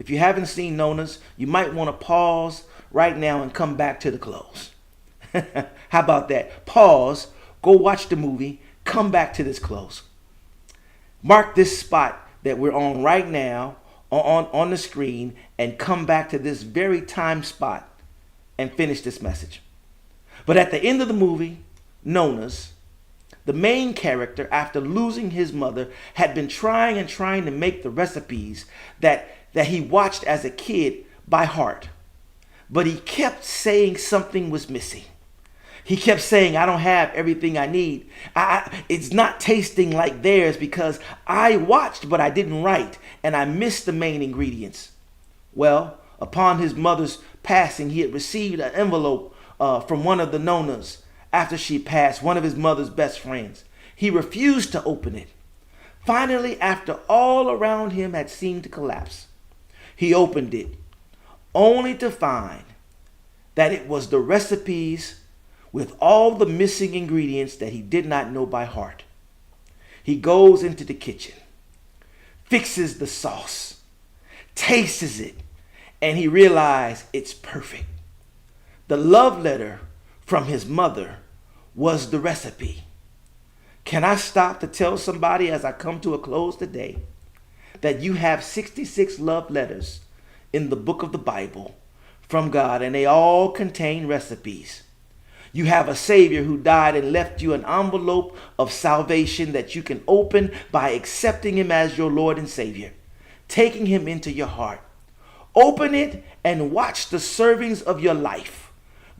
If you haven't seen Nonnas, you might want to pause right now and come back to the close. How about that? Pause, go watch the movie, come back to this close. Mark this spot that we're on right now on the screen and come back to this very time spot and finish this message. But at the end of the movie, Nonnas, the main character, after losing his mother, had been trying to make the recipes that he watched as a kid by heart. But he kept saying something was missing. He kept saying, I don't have everything I need. It's not tasting like theirs because I watched, but I didn't write, and I missed the main ingredients. Well, upon his mother's passing, he had received an envelope from one of the Nonnas after she passed, one of his mother's best friends. He refused to open it. Finally, after all around him had seemed to collapse, he opened it, only to find that it was the recipes with all the missing ingredients that he did not know by heart. He goes into the kitchen, fixes the sauce, tastes it, and he realized it's perfect. The love letter from his mother was the recipe. Can I stop to tell somebody as I come to a close today that you have 66 love letters in the book of the Bible from God, and they all contain recipes. You have a Savior who died and left you an envelope of salvation that you can open by accepting him as your Lord and Savior, taking him into your heart. Open it and watch the servings of your life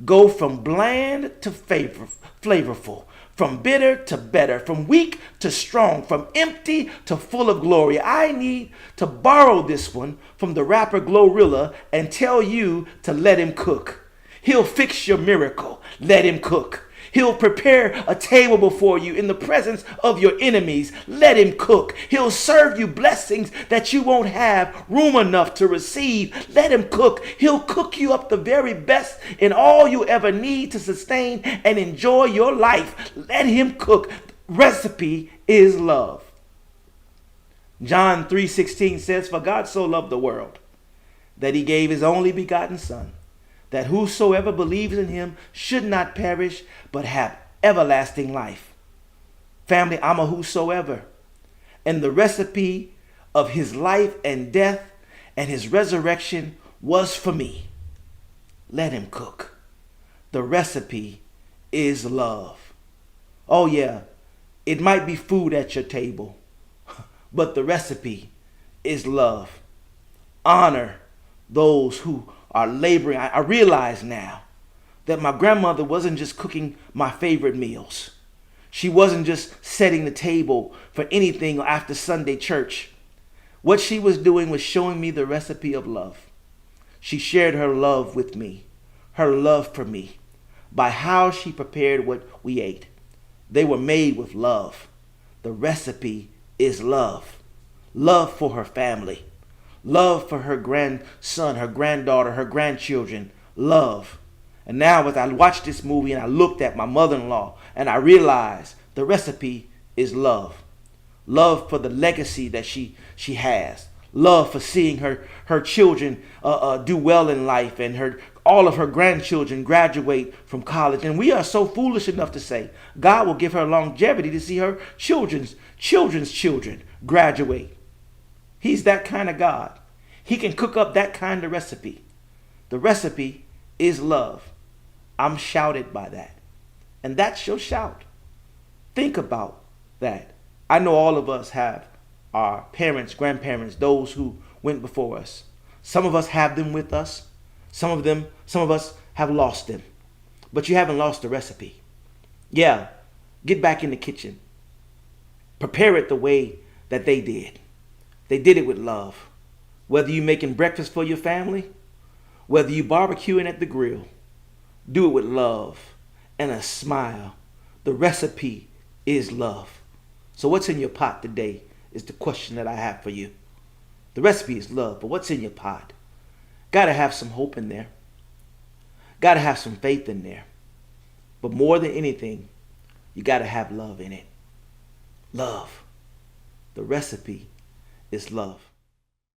go from bland to flavorful, from bitter to better, from weak to strong, from empty to full of glory. I need to borrow this one from the rapper Glorilla and tell you to let him cook. He'll fix your miracle. Let him cook. He'll prepare a table before you in the presence of your enemies. Let him cook. He'll serve you blessings that you won't have room enough to receive. Let him cook. He'll cook you up the very best in all you ever need to sustain and enjoy your life. Let him cook. Recipe is love. John 3:16 says, For God so loved the world that he gave his only begotten Son, that whosoever believes in him should not perish, but have everlasting life. Family, I'm a whosoever. And the recipe of his life and death and his resurrection was for me. Let him cook. The recipe is love. Oh yeah, it might be food at your table, but the recipe is love. Honor those who are laboring. I realize now that my grandmother wasn't just cooking my favorite meals. She wasn't just setting the table for anything after Sunday church. What she was doing was showing me the recipe of love. She shared her love with me, her love for me, by how she prepared what we ate. They were made with love. The recipe is love. Love for her family. Love for her grandson, her granddaughter, her grandchildren. Love. And now as I watched this movie and I looked at my mother-in-law and I realized the recipe is love. Love for the legacy that she has. Love for seeing her children do well in life and all of her grandchildren graduate from college. And we are so foolish enough to say God will give her longevity to see her children's children graduate. He's that kind of God. He can cook up that kind of recipe. The recipe is love. I'm shouted by that. And that's your shout. Think about that. I know all of us have our parents, grandparents, those who went before us. Some of us have them with us. Some of us have lost them. But you haven't lost the recipe. Yeah, get back in the kitchen. Prepare it the way that they did. They did it with love. Whether you're making breakfast for your family, whether you're barbecuing at the grill, do it with love and a smile. The recipe is love. So what's in your pot today is the question that I have for you. The recipe is love, but what's in your pot? Got to have some hope in there. Got to have some faith in there. But more than anything, you got to have love in it. Love. The recipe is love.